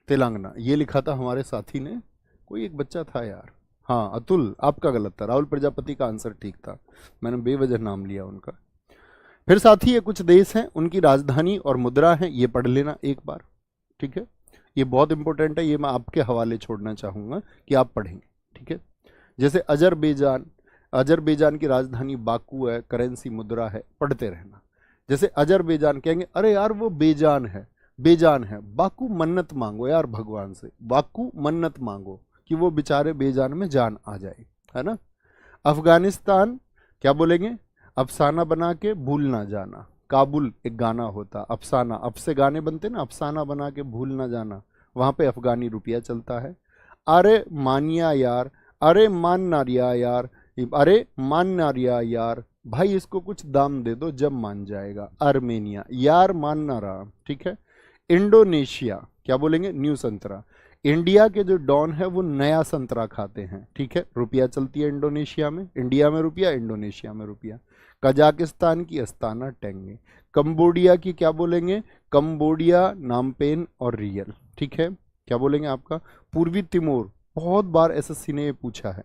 तेलंगाना, ये लिखा था हमारे साथी ने, कोई एक बच्चा था यार। हाँ अतुल, आपका गलत था, राहुल प्रजापति का आंसर ठीक था, मैंने बेवजह नाम लिया उनका। फिर साथी ये कुछ देश हैं, उनकी राजधानी और मुद्रा है, ये पढ़ लेना एक बार, ठीक है। ये बहुत इंपॉर्टेंट है, ये मैं आपके हवाले छोड़ना चाहूंगा कि आप पढ़ेंगे, ठीक है। जैसे अजरबैजान, अजरबैजान की राजधानी बाकू है, करेंसी मुद्रा है, पढ़ते रहना। जैसे अजरबैजान कहेंगे अरे यार वो बेजान है, बेजान है, बाकू मन्नत मांगो यार भगवान से, बाकू मन्नत मांगो कि वो बेचारे बेजान में जान आ जाए, है ना। अफगानिस्तान क्या बोलेंगे, अफसाना बना के भूल ना जाना। काबुल एक गाना होता, अफसाना, अब से गाने बनते ना, अफसाना बना के भूल ना जाना, वहां पे अफगानी रुपया चलता है। अरे मानिया यार, अरे मान ना रिया यार, अरे मान ना रिया यार, भाई इसको कुछ दाम दे दो जब मान जाएगा। आर्मेनिया, यार मान ना रहा, ठीक है। इंडोनेशिया क्या बोलेंगे, न्यू संतरा। इंडिया के जो डॉन है वो नया संतरा खाते हैं, ठीक है। रुपया चलती है इंडोनेशिया में, इंडिया में रुपया, इंडोनेशिया में रुपया। कजाकिस्तान की अस्ताना टेंगे। कंबोडिया की क्या बोलेंगे, कंबोडिया, नामपेन और रियल, ठीक है। क्या बोलेंगे आपका पूर्वी तिमोर, बहुत बार एसएससी ने ये पूछा है।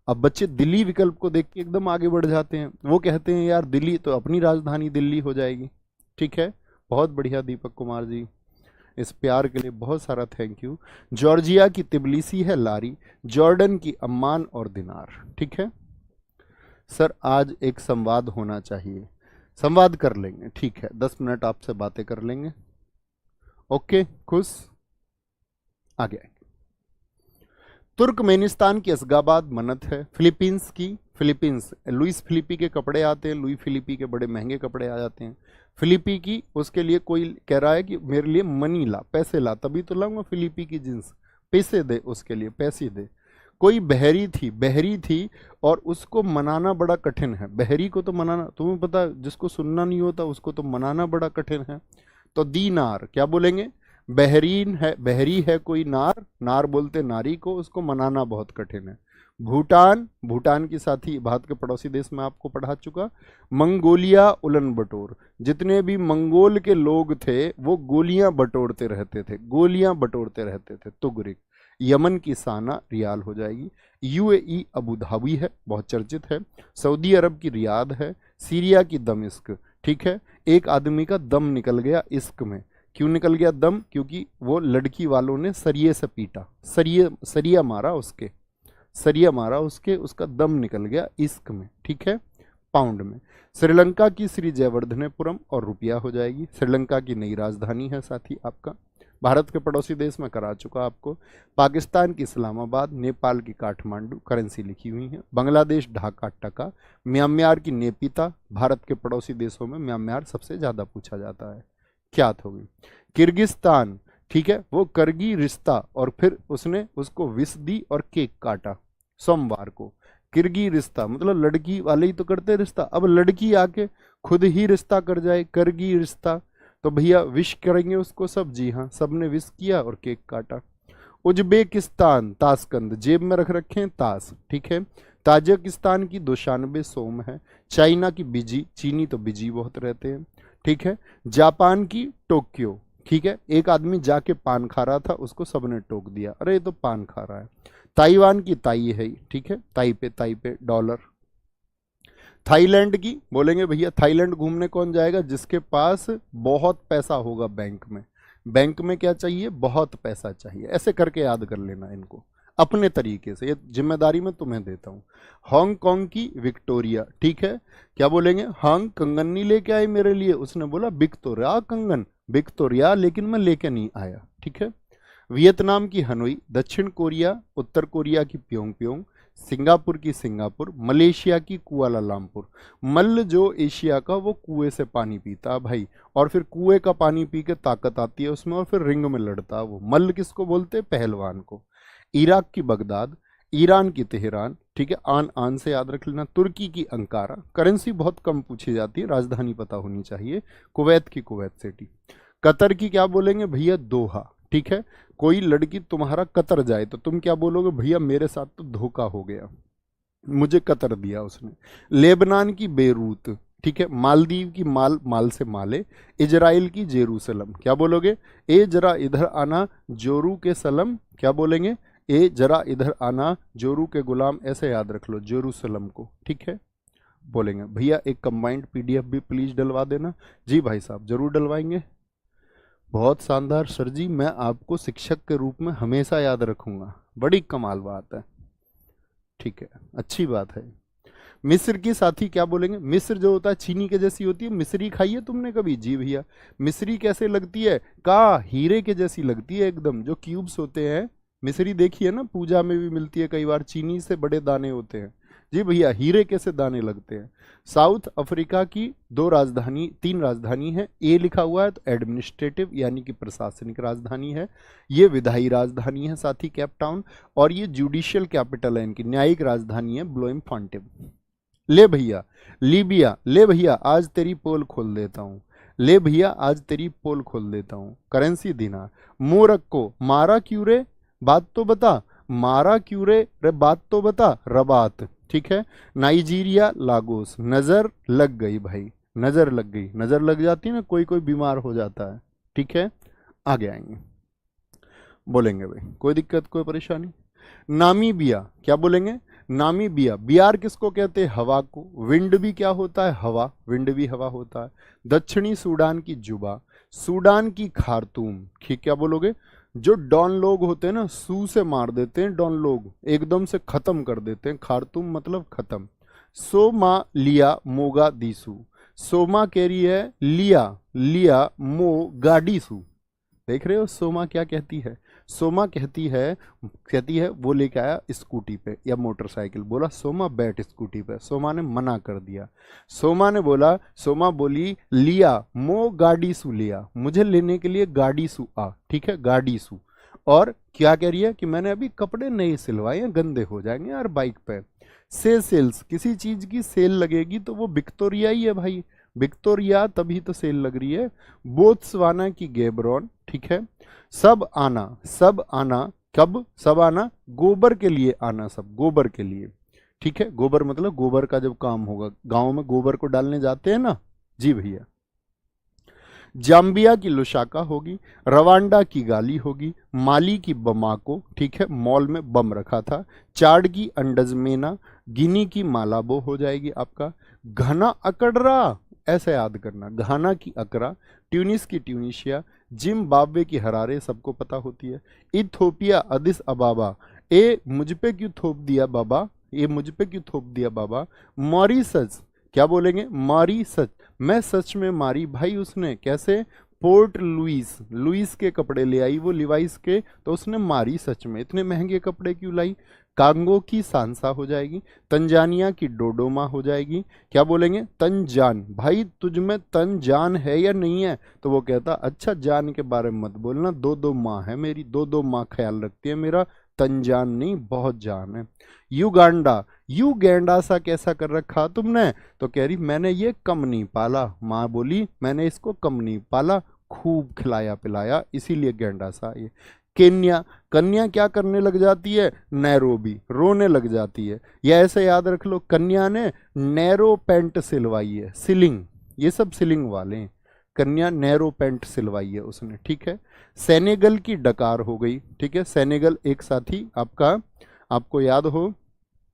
अब बच्चे दिल्ली विकल्प को देख के एकदम आगे बढ़ जाते हैं, वो कहते हैं यार दिल्ली तो अपनी राजधानी दिल्ली हो जाएगी, ठीक है। बहुत बढ़िया दीपक कुमार जी, इस प्यार के लिए बहुत सारा थैंक यू। जॉर्जिया की तिबलिसी है लारी, जॉर्डन की अम्मान और दिनार, ठीक है। सर आज एक संवाद होना चाहिए, संवाद कर लेंगे, ठीक है, 10 मिनट आपसे बातें कर लेंगे, ओके खुश। आगे तुर्कमेनिस्तान की असगाबाद मनत है। फिलीपींस की, फिलीपींस लुइस फिलिपी के कपड़े आते हैं, लुई फिलिपी के बड़े महंगे कपड़े आ जाते हैं। फिलिपी की, उसके लिए कोई कह रहा है कि मेरे लिए मनी ला, पैसे ला, तभी तो लाऊंगा फिलिपी की जींस, पैसे दे, उसके लिए पैसे दे। कोई बहरी थी, बहरी थी और उसको मनाना बड़ा कठिन है। बहरी को तो मनाना, तुम्हें पता, जिसको सुनना नहीं होता उसको तो मनाना बड़ा कठिन है। तो दीनार क्या बोलेंगे, बहरीन है, बहरी है कोई नार, नार बोलते नारी को, उसको मनाना बहुत कठिन है। भूटान, भूटान की साथी भारत के पड़ोसी देश में आपको पढ़ा चुका। मंगोलिया उलन बटोर, जितने भी मंगोल के लोग थे वो गोलियां बटोरते रहते थे, गोलियां बटोरते रहते थे, तुगरिक। यमन की साना रियाल हो जाएगी। यूएई अबू धाबी है, बहुत चर्चित है। सऊदी अरब की रियाद है। सीरिया की दमिश्क, ठीक है। एक आदमी का दम निकल गया इश्क में, क्यों निकल गया दम, क्योंकि वो लड़की वालों ने सरिये से पीटा, सरिया मारा उसके, सरिया मारा उसके, उसका दम निकल गया इश्क में, ठीक है, पाउंड में। श्रीलंका की श्री जयवर्धनेपुरम और रुपया हो जाएगी। श्रीलंका की नई राजधानी है साथी आपका। भारत के पड़ोसी देश में करा चुका आपको। पाकिस्तान की इस्लामाबाद, नेपाल की काठमांडू, करेंसी लिखी हुई है। बांग्लादेश ढाका टका। म्यांमार की नेपिता, भारत के पड़ोसी देशों में म्यांमार सबसे ज्यादा पूछा जाता है, क्या होगी। किर्गिस्तान, ठीक है, वो करगी रिश्ता, और फिर उसने उसको विष दी और केक काटा सोमवार को। किर्गी रिश्ता मतलब लड़की वाले ही तो करते रिश्ता, अब लड़की आके खुद ही रिश्ता कर जाए, करगी रिश्ता, तो भैया विश करेंगे उसको सब, जी हाँ, सबने विश किया और केक काटा। उज्बेकिस्तान, ताशकंद, जेब में रख रखे हैं ताश, ठीक है। ताजिकिस्तान की दोशानबे सोम है। चाइना की बिजी, चीनी तो बिजी बहुत रहते हैं, ठीक है। जापान की टोक्यो, ठीक है, एक आदमी जाके पान खा रहा था, उसको सबने टोक दिया, अरे ये तो पान खा रहा है। ताइवान की ताई है, ठीक है, ताइपे, ताइपे डॉलर। थाईलैंड की बोलेंगे भैया, थाईलैंड घूमने कौन जाएगा, जिसके पास बहुत पैसा होगा बैंक में। बैंक में क्या चाहिए, बहुत पैसा चाहिए, ऐसे करके याद कर लेना इनको अपने तरीके से, ये जिम्मेदारी मैं तुम्हें देता हूँ। हांगकांग की विक्टोरिया, ठीक है। क्या बोलेंगे, हांग कंगन नहीं लेके आए मेरे लिए, उसने बोला बिक तो रहा कंगन, बिक तो रहा, लेकिन मैं लेके नहीं आया, ठीक है। वियतनाम की हनोई। दक्षिण कोरिया, उत्तर कोरिया की प्योंगप्योंग। सिंगापुर की सिंगापुर। मलेशिया की कुआलालंपुर। मल्ल जो एशिया का, वो कुएं से पानी पीता भाई, और फिर कुएं का पानी पी के ताकत आती है उसमें, और फिर रिंग में लड़ता, वो मल्ल किसको बोलते हैं, पहलवान को। इराक की बगदाद। ईरान की तेहरान, ठीक है, आन आन से याद रख लेना। तुर्की की अंकारा, करेंसी बहुत कम पूछी जाती है, राजधानी पता होनी चाहिए। कुवैत की कुवैत सिटी। कतर की क्या बोलेंगे भैया, दोहा, ठीक है। कोई लड़की तुम्हारा कतर जाए तो तुम क्या बोलोगे, भैया मेरे साथ तो धोखा हो गया, मुझे कतर दिया उसने। लेबनान की बेरूत, ठीक है। मालदीव की माल, माल से माले। इजराइल की जेरूसलम, क्या बोलोगे? ए जरा इधर आना जोरू के सलम, क्या बोलेंगे? ए जरा इधर आना जोरू के गुलाम, ऐसे याद रख लो जेरूसलम को, ठीक है। बोलेंगे भैया एक कंबाइंड पीडीएफ भी प्लीज डलवा देना। जी भाई साहब जरूर डलवाएंगे। बहुत शानदार सर जी, मैं आपको शिक्षक के रूप में हमेशा याद रखूंगा। बड़ी कमाल बात है, ठीक है, अच्छी बात है। मिस्र की साथी क्या बोलेंगे? मिस्र जो होता है चीनी के जैसी होती है। मिस्री खाई है तुमने कभी? जी भैया। मिस्री कैसे लगती है? का हीरे के जैसी लगती है एकदम, जो क्यूब्स होते हैं। मिस्री देखी है ना, पूजा में भी मिलती है कई बार, चीनी से बड़े दाने होते हैं। जी भैया, हीरे कैसे दाने लगते हैं। साउथ अफ्रीका की तीन राजधानी है। ए लिखा हुआ है तो एडमिनिस्ट्रेटिव यानी कि प्रशासनिक राजधानी है। ये विधायी राजधानी है साथ ही केप टाउन, और ये जुडिशियल कैपिटल है, इनकी न्यायिक राजधानी है ब्लोएम फॉन्टेन। ले भैया लीबिया, ले भैया आज तेरी पोल खोल देता हूं, ले भैया आज तेरी पोल खोल देता हूं। करेंसी दिनार। मोरक्को, मारा क्यों रे बात तो बता, मारा क्यों रे बात तो बता, रबात, ठीक है। Nigeria Lagos. नजर लग गई भाई, नजर लग गई, नजर लग जाती है ना, कोई कोई बीमार हो जाता है, ठीक है। आगे आएंगे, बोलेंगे भाई कोई दिक्कत कोई परेशानी। नामीबिया, क्या बोलेंगे? नामीबिया। बियार किसको कहते हैं? हवा को। विंड भी क्या होता है? हवा, विंड भी हवा होता है। दक्षिणी सूडान की जुबा। सूडान की खार्तूम, ठीक, क्या बोलोगे? जो डॉन लोग होते हैं ना, सू से मार देते हैं डॉन लोग, एकदम से खत्म कर देते हैं, खार्तूम मतलब खत्म। सोमा लिया मोगा दीसू। सोमा कह रही है लिया, लिया मो गाडीसू। देख रहे हो सोमा क्या कहती है? सोमा कहती है वो लेके आया स्कूटी पे या मोटरसाइकिल, बोला सोमा बैठ स्कूटी पे, सोमा ने मना कर दिया। सोमा बोली लिया मो गाड़ी सु लिया, मुझे लेने के लिए गाड़ी सु आ, ठीक है, गाड़ी सु। और क्या कह रही है कि मैंने अभी कपड़े नहीं सिलवाए हैं, गंदे हो जाएंगे यार बाइक पे। सेल्स, किसी चीज की सेल लगेगी तो वो विक्टोरिया ही है भाई, विक्टोरिया, तभी तो सेल लग रही है। बोत्सवाना की गेबरॉन, ठीक है। सब आना कब? सब आना गोबर के लिए आना, सब गोबर के लिए, ठीक है। गोबर मतलब गोबर का जब काम होगा, गांव में गोबर को डालने जाते हैं ना। जी भैया। जाम्बिया की लुशाका होगी। रवांडा की गाली होगी। माली की बमाको, ठीक है, मॉल में बम रखा था। चाड की अंडजमेना। गिनी की मालाबो हो जाएगी आपका। घना अकड़रा, ऐसे याद करना, घाना की अकरा। ट्यूनिस की ट्यूनिशिया। जिम्बाब्वे की हरारे, सबको पता होती है। Ethiopia Addis अबाबा। ए मुझ पे क्यों थोप दिया बाबा, ये मुझ पे क्यों थोप दिया बाबा। मॉरिसस, क्या बोलेंगे? मॉरिसस, मैं सच में मारी भाई उसने, कैसे? पोर्ट लुइस, लुइस के कपड़े ले आई वो, लिवाइस के, तो उसने मारी सच में, इतने महंगे कपड़े क्यों लाई। कांगो की सांसा हो जाएगी। तंजानिया की डोडोमा हो जाएगी। क्या बोलेंगे? तंजान, भाई तुझ में तन जान है या नहीं है? तो वो कहता अच्छा जान के बारे में मत बोलना, दो दो माँ है मेरी, दो दो माँ ख्याल रखती है मेरा, तंजान नहीं बहुत जान है। युगांडा, यू गेंडा सा कैसा कर रखा तुमने? तो कह रही मैंने ये कम नहीं पाला, माँ बोली मैंने इसको कम नहीं पाला, खूब खिलाया पिलाया, इसीलिए गेंडा सा ये। केन्या, कन्या क्या करने लग जाती है? नैरोबी, रोने लग जाती है। या ऐसे याद रख लो, कन्या ने नैरो पैंट सिलवाई है, सिलिंग, ये सब सिलिंग वाले हैं। कन्या नैरो पैंट सिलवाई है उसने, ठीक है। सेनेगल की डकार हो गई, ठीक है। सेनेगल एक साथी आपका, आपको याद हो,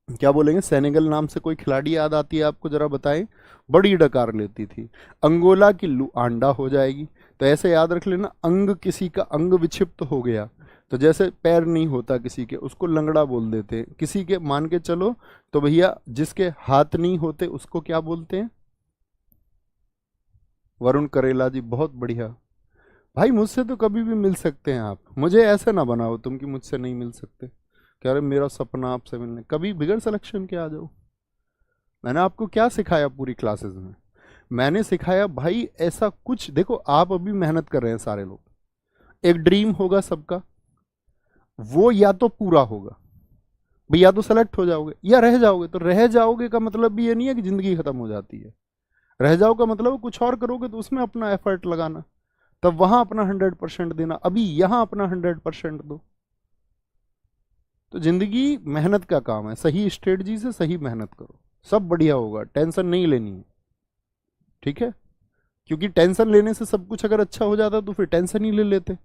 क्या बोलेंगे? सेनेगल नाम से कोई खिलाड़ी याद आती है आपको? जरा बताएं, बड़ी डकार लेती थी। अंगोला की लुआंडा हो जाएगी। तो ऐसे याद रख लेना, अंग, किसी का अंग विक्षिप्त हो गया, तो जैसे पैर नहीं होता किसी के, उसको लंगड़ा बोल देते हैं। किसी के मान के चलो तो भैया जिसके हाथ नहीं होते उसको क्या बोलते हैं? वरुण करेला जी, बहुत बढ़िया भाई। मुझसे तो कभी भी मिल सकते हैं आप, मुझे ऐसे ना बनाओ तुम कि मुझसे नहीं मिल सकते। कह रहे मेरा सपना आपसे मिलने, कभी बिगड़ सिलेक्शन के आ जाओ। मैंने आपको क्या सिखाया पूरी क्लासेस में? मैंने सिखाया भाई ऐसा कुछ, देखो आप अभी मेहनत कर रहे हैं सारे लोग, एक ड्रीम होगा सबका, वो या तो पूरा होगा भाई, या तो सेलेक्ट हो जाओगे या रह जाओगे। तो रह जाओगे का मतलब भी ये नहीं है कि जिंदगी खत्म हो जाती है। रह जाओ का मतलब कुछ और करोगे तो उसमें अपना एफर्ट लगाना, तब वहां अपना 100% देना, अभी यहां अपना 100% दो। तो जिंदगी मेहनत का काम है, सही स्ट्रेटजी से सही मेहनत करो, सब बढ़िया होगा, टेंशन नहीं लेनी है। ठीक है, क्योंकि टेंशन लेने से सब कुछ अगर अच्छा हो जाता तो फिर टेंशन ही ले लेते।